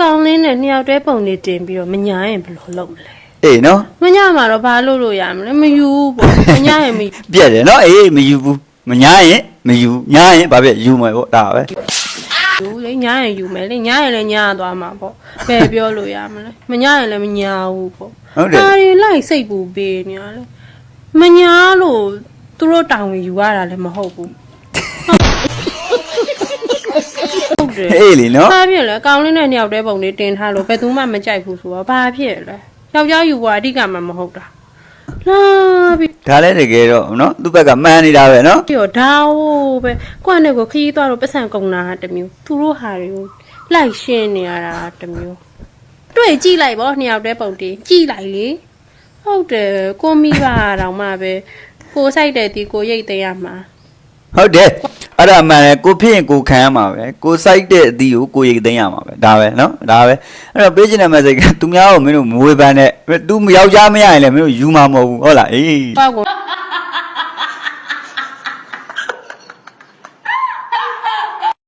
ကောင်လေးနဲ့နှစ်ယောက်တည်းပုံနေတင်ပြီးတော့မညာရင်ဘယ်လိုလုပ်မလဲအေးနော်မညာမှာတော့ဘာလုပ်ရမလဲမယူဘူးပေါ့မညာရင်မယူပြက်တယ်နော်အေးမယူဘူးမညာရင်မယူညာရင်ဘာဖြစ်ယူမယ်ပေါ့ဒါပဲယူလေညာရင်ယူမယ်လေညာရင်လည်းညာသွားမှာပေါ့ဘယ်ပြောလို့ရမလဲမညာရင်လည်းမညာဘူးပေါ့ဟုတ်တယ်ဒါတွေလိုက်စိတ်ပူပေးညာလေမညာလို့သူတို့တောင်းဝင်ယူရတာလည်းမဟုတ်ဘူးဟုတ်တယ်အေးလေနော်ဘာဖြစ်လဲကောင်လေးနဲ့နှစ်ယောက်တည်းပုံလေးတင်ထားလို့ဘယ်သူမှမကြိုက်ဘူးဆိုတော့ဘာဖြစ်လဲယောက်ျားယူဖို့အဓိကမှမဟုတ်တာလာပြီဒါလည်းတကယ်တော့နော်သူ့ဘက်ကမှန်းနေတာပဲနော်ပြီးတော့ဒါဟိုပဲကိုယ့်နဲ့ကိုခရီးသွားတော့ပတ်စံကုန်တာတမျိုးသူတို့ဟာတွေကိုလိုက်ရှင်းနေရတာတမျိုးတွေ့ကြည့်လိုက်ပေါ့နှစ်ယောက်တည်းပုံတင်ကြည့်လိုက်လေဟုတ်တယ်ကိုမိဘတောင်မှပဲကိုဆိုင်တဲ့ဒီကိုရိတ်သိမ်းရမှာဟုတ်တယ်အဲ့ဒါမှန်တယ်ကိုဖြစ်ရင်ကိုခံရမှာပဲကိုစိုက်တဲ့အသီးကိုကိုရိတ်သိမ်းရမှာပဲဒါပဲနော်ဒါပဲအဲ့တော့ပေးချင်တဲ့ message ကသူများကိုမင်းတို့မဝေဖန်နဲ့သူယောက်ျားမရရင်လည်းမင်းတို့ယူမှာမဟုတ်ဘူးဟုတ်လားအေးပေါ့